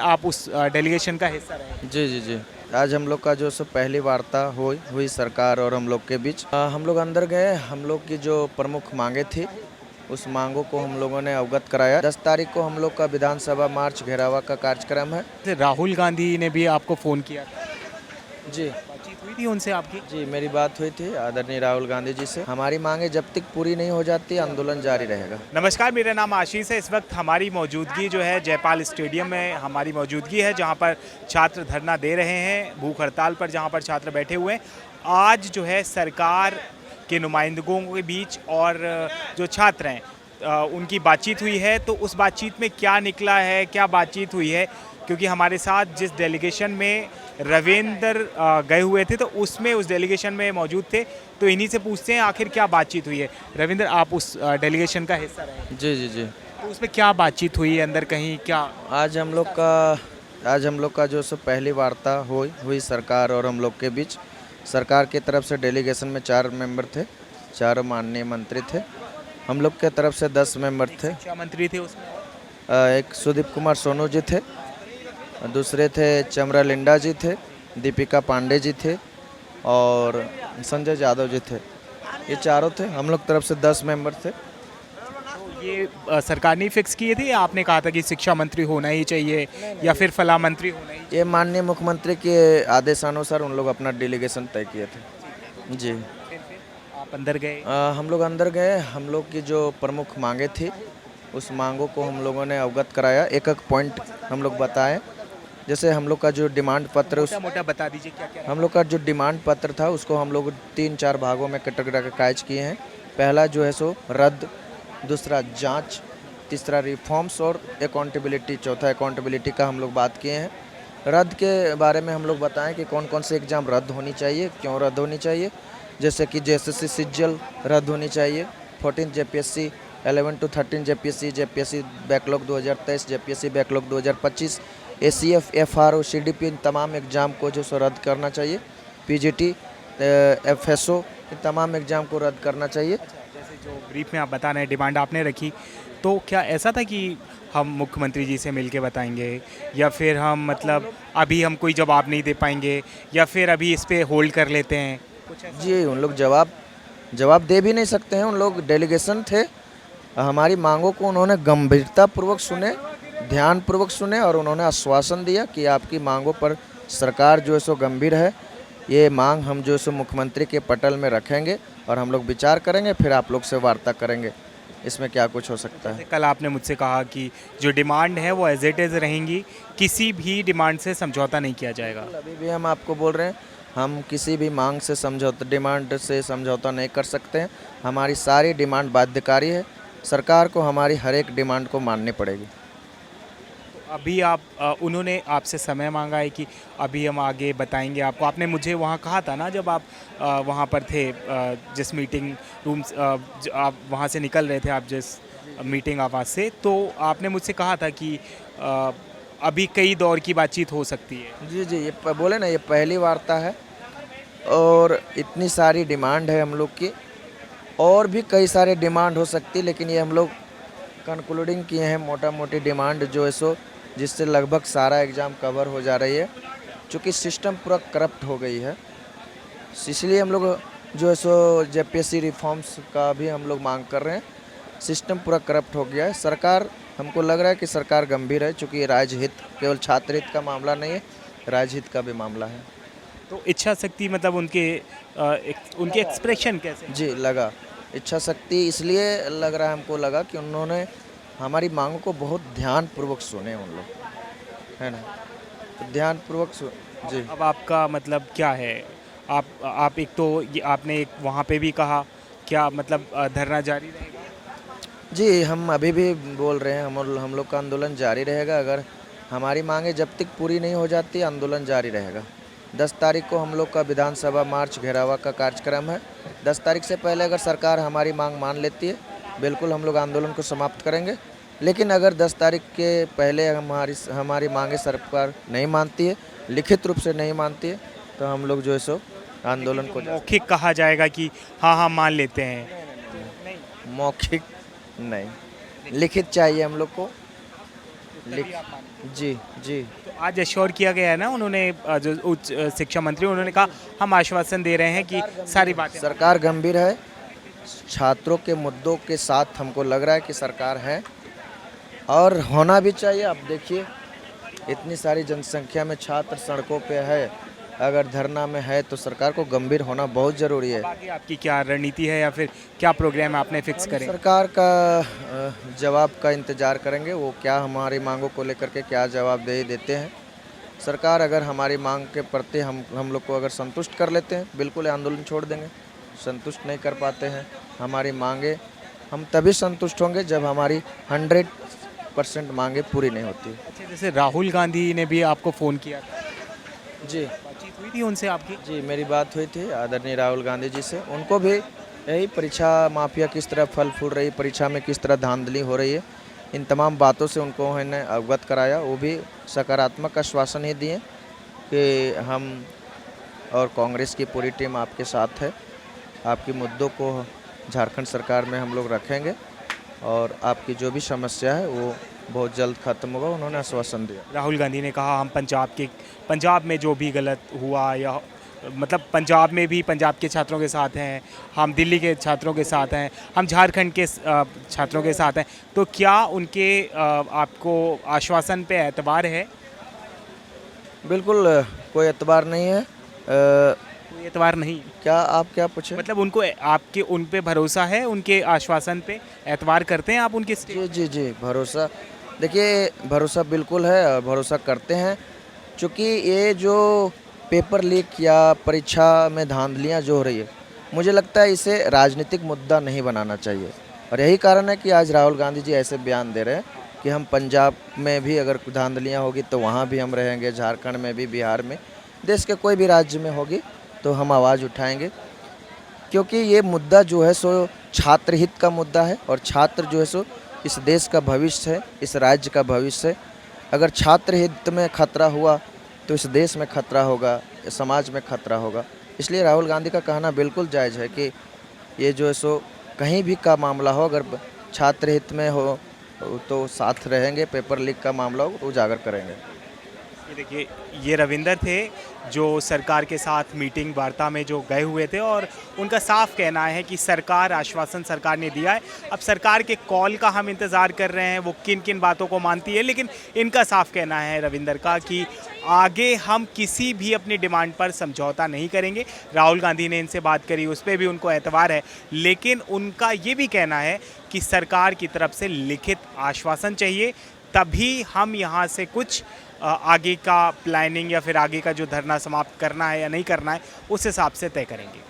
आप उस डेलीगेशन का हिस्सा रहे। जी जी जी। आज हम लोग का जो सो पहली वार्ता हुई सरकार और हम लोग के बीच। हम लोग अंदर गए, हम लोग की जो प्रमुख मांगे थी उस मांगों को हम लोगों ने अवगत कराया। 10 तारीख को हम लोग का विधानसभा मार्च घेरावा का कार्यक्रम है। राहुल गांधी ने भी आपको फ़ोन किया था, जी बातचीत हुई थी उनसे आपकी? जी, मेरी बात हुई थी आदरणीय राहुल गांधी जी से। हमारी मांगे जब तक पूरी नहीं हो जाती आंदोलन जारी रहेगा। नमस्कार, मेरा नाम आशीष है। इस वक्त हमारी मौजूदगी जो है जयपाल स्टेडियम में हमारी मौजूदगी है, जहां पर छात्र धरना दे रहे हैं, भूख हड़ताल पर जहां पर छात्र बैठे हुए हैं। आज जो है सरकार के नुमाइंदों के बीच और जो छात्र हैं उनकी बातचीत हुई है। तो उस बातचीत में क्या निकला है, क्या बातचीत हुई है, क्योंकि हमारे साथ जिस डेलीगेशन में रविंद्र गए हुए थे तो उसमें उस डेलीगेशन में मौजूद थे, तो इन्हीं से पूछते हैं आखिर क्या बातचीत हुई है। रविंद्र, आप उस डेलीगेशन का हिस्सा रहे, जी जी जी। तो उसमें क्या बातचीत हुई है, अंदर कहीं क्या? आज हम लोग का जो सो पहली वार्ता हुई सरकार और हम लोग के बीच। सरकार की तरफ से डेलीगेशन में 4 मेंबर थे, 4 माननीय मंत्री थे। हम लोग के तरफ से 10 मेंबर थे। शिक्षा मंत्री थे उसमें? एक सुदीप कुमार सोनू जी थे, दूसरे थे चमरा लिंडा जी थे, दीपिका पांडे जी थे और संजय यादव जी थे। ये चारों थे। हम लोग तरफ से 10 मेंबर थे। तो ये सरकार ने फिक्स किए थे या आपने कहा था कि शिक्षा मंत्री होना ही चाहिए या फिर फला मंत्री होना ही? ये माननीय मुख्यमंत्री के आदेशानुसार उन लोग अपना डेलीगेशन तय किए थे। जी। फिर आप अंदर गए? हम लोग अंदर गए, हम लोग की जो प्रमुख मांगे थी उस मांगों को हम लोगों ने अवगत कराया। एक एक पॉइंट हम लोग बताए। जैसे हम लोग का जो डिमांड पत्र उस मोटा बता दीजिए क्या क्या। हम लोग का जो डिमांड पत्र था उसको हम लोग 3-4 भागों में कैटेगराइज किए हैं। पहला जो है सो रद्द, दूसरा जांच, तीसरा रिफॉर्म्स और अकाउंटेबिलिटी, चौथा अकाउंटेबिलिटी का हम लोग बात किए हैं। रद्द के बारे में हम लोग बताएं कि कौन कौन से एग्ज़ाम रद्द होनी चाहिए, क्यों रद्द होनी चाहिए। जैसे कि JSSC सिज्जल रद्द होनी चाहिए, 14 JPSC, 11 to 13 JPSC backlog 2023, JPSC backlog 2025, ACF FRO CDP इन तमाम एग्ज़ाम को जो सो रद्द करना चाहिए। PGT FSO इन तमाम एग्ज़ाम को रद्द करना चाहिए। जैसे जो ब्रीफ में आप बता रहे हैं डिमांड आपने रखी, तो क्या ऐसा था कि हम मुख्यमंत्री जी से मिलके बताएंगे या फिर हम मतलब अभी हम कोई जवाब नहीं दे पाएंगे या फिर अभी इस पे होल्ड कर लेते हैं? कुछ ऐसा? जी, उन लोग जवाब दे भी नहीं सकते हैं। उन लोग डेलीगेशन थे। हमारी मांगों को उन्होंने गंभीरतापूर्वक सुने, ध्यानपूर्वक सुने और उन्होंने आश्वासन दिया कि आपकी मांगों पर सरकार जो है सो गंभीर है। ये मांग हम जो है सो मुख्यमंत्री के पटल में रखेंगे और हम लोग विचार करेंगे, फिर आप लोग से वार्ता करेंगे। इसमें क्या कुछ हो सकता है। कल आपने मुझसे कहा कि जो डिमांड है वो एज इट इज़ रहेंगी, किसी भी डिमांड से समझौता नहीं किया जाएगा। अभी भी हम आपको बोल रहे हैं, हम किसी भी मांग से डिमांड से समझौता नहीं कर सकते हैं। हमारी सारी डिमांड बाध्यकारी है। सरकार को हमारी हर एक डिमांड को माननी पड़ेगी। अभी उन्होंने आपसे समय मांगा है कि अभी हम आगे बताएंगे आपको। आपने मुझे वहाँ कहा था ना जब आप वहाँ पर थे, जिस मीटिंग रूम आप वहाँ से निकल रहे थे, आप जिस मीटिंग आवाज़ से, तो आपने मुझसे कहा था कि अभी कई दौर की बातचीत हो सकती है। जी जी, ये बोले ना, ये पहली वार्ता है और इतनी सारी डिमांड है हम लोग की। और भी कई सारे डिमांड हो सकती, लेकिन ये हम लोग कंक्लूडिंग किए हैं मोटा मोटी डिमांड जो है सो, जिससे लगभग सारा एग्ज़ाम कवर हो जा रही है। चूँकि सिस्टम पूरा करप्ट हो गई है, इसलिए हम लोग जो है सो JPSC रिफॉर्म्स का भी हम लोग मांग कर रहे हैं। सिस्टम पूरा करप्ट हो गया है। सरकार, हमको लग रहा है कि सरकार गंभीर है, चूँकि ये राजहित, केवल छात्र हित का मामला नहीं है, राजहित का भी मामला है। तो इच्छा शक्ति मतलब उनके एक्सप्रेशन कैसे? जी, लगा इच्छा शक्ति इसलिए लग रहा है, हमको लगा कि उन्होंने हमारी मांगों को बहुत ध्यानपूर्वक सुने उन लोग, है ना। तो ध्यानपूर्वक जी। अब आपका मतलब क्या है? आप एक तो ये आपने एक वहाँ पे भी कहा, क्या मतलब धरना जारी रहेगा? जी, हम अभी भी बोल रहे हैं, हम लोग का आंदोलन जारी रहेगा। अगर हमारी मांगे जब तक पूरी नहीं हो जाती आंदोलन जारी रहेगा। 10 तारीख को हम लोग का विधानसभा मार्च घेरावा का कार्यक्रम है। 10 तारीख से पहले अगर सरकार हमारी मांग मान लेती है, बिल्कुल हम लोग आंदोलन को समाप्त करेंगे। लेकिन अगर 10 तारीख के पहले हमारी मांगे सरकार नहीं मानती है, लिखित रूप से नहीं मानती है, तो हम लोग जो है सो आंदोलन को मौखिक कहा जाएगा कि हाँ हाँ मान लेते हैं? मौखिक नहीं, लिखित चाहिए हम लोग को। तभी आप माने। जी जी तो आज एश्योर किया गया है ना उन्होंने, जो उच्च शिक्षा मंत्री, उन्होंने कहा हम आश्वासन दे रहे हैं कि सारी बातें। सरकार गंभीर है, छात्रों के मुद्दों के साथ हमको लग रहा है कि सरकार है और होना भी चाहिए। अब देखिए इतनी सारी जनसंख्या में छात्र सड़कों पे है, अगर धरना में है तो सरकार को गंभीर होना बहुत ज़रूरी है। बाकी आपकी क्या रणनीति है या फिर क्या प्रोग्राम आपने फिक्स हम करें? सरकार का जवाब का इंतज़ार करेंगे, वो क्या हमारी मांगों को लेकर के क्या जवाब देते हैं। सरकार अगर हमारी मांग के प्रति हम लोग को अगर संतुष्ट कर लेते हैं, बिल्कुल ये आंदोलन छोड़ देंगे। संतुष्ट नहीं कर पाते हैं हमारी मांगे, हम तभी संतुष्ट होंगे जब हमारी 100% मांगे पूरी नहीं होती। अच्छा, जैसे राहुल गांधी ने भी आपको फ़ोन किया था, जी बातचीत हुई थी उनसे आपकी? जी, मेरी बात हुई थी आदरणीय राहुल गांधी जी से। उनको भी यही परीक्षा माफिया किस तरह फल फूल रही, परीक्षा में किस तरह धांधली हो रही है, इन तमाम बातों से उनको मैंने अवगत कराया। वो भी सकारात्मक आश्वासन ही दिए कि हम और कांग्रेस की पूरी टीम आपके साथ है, आपके मुद्दों को झारखंड सरकार में हम लोग रखेंगे और आपकी जो भी समस्या है वो बहुत जल्द खत्म होगा, उन्होंने आश्वासन दिया। राहुल गांधी ने कहा हम पंजाब में जो भी गलत हुआ, या मतलब पंजाब में भी पंजाब के छात्रों के साथ हैं, हम दिल्ली के छात्रों के साथ हैं, हम झारखंड के छात्रों के साथ हैं, तो क्या उनके आपको आश्वासन पे एतबार है? बिल्कुल कोई एतबार नहीं है। कोई एतबार नहीं, क्या आप क्या पूछे? मतलब उनको आपके उन पे भरोसा है, उनके आश्वासन पे एतबार करते हैं आप उनके जी जी जी, भरोसा, देखिए भरोसा बिल्कुल है और भरोसा करते हैं, क्योंकि ये जो पेपर लीक या परीक्षा में धांधलियाँ जो हो रही है, मुझे लगता है इसे राजनीतिक मुद्दा नहीं बनाना चाहिए। और यही कारण है कि आज राहुल गांधी जी ऐसे बयान दे रहे हैं कि हम पंजाब में भी अगर धांधलियाँ होगी तो वहाँ भी हम रहेंगे, झारखंड में भी, बिहार में, देश के कोई भी राज्य में होगी तो हम आवाज़ उठाएंगे, क्योंकि ये मुद्दा जो है सो छात्र हित का मुद्दा है और छात्र जो है सो इस देश का भविष्य है, इस राज्य का भविष्य है। अगर छात्र हित में खतरा हुआ तो इस देश में खतरा होगा, समाज में खतरा होगा। इसलिए राहुल गांधी का कहना बिल्कुल जायज़ है कि ये जो है सो कहीं भी का मामला हो, अगर छात्र हित में हो तो साथ रहेंगे, पेपर लीक का मामला हो तो उजागर करेंगे। ये देखिए, ये रविंदर थे जो सरकार के साथ मीटिंग वार्ता में जो गए हुए थे, और उनका साफ कहना है कि सरकार, आश्वासन सरकार ने दिया है, अब सरकार के कॉल का हम इंतज़ार कर रहे हैं, वो किन किन बातों को मानती है। लेकिन इनका साफ कहना है रविंदर का कि आगे हम किसी भी अपनी डिमांड पर समझौता नहीं करेंगे। राहुल गांधी ने इनसे बात करी, उस पर भी उनको एतबार है, लेकिन उनका ये भी कहना है कि सरकार की तरफ से लिखित आश्वासन चाहिए, तभी हम यहाँ से कुछ आगे का प्लानिंग या फिर आगे का जो धरना समाप्त करना है या नहीं करना है, उस हिसाब से तय करेंगे।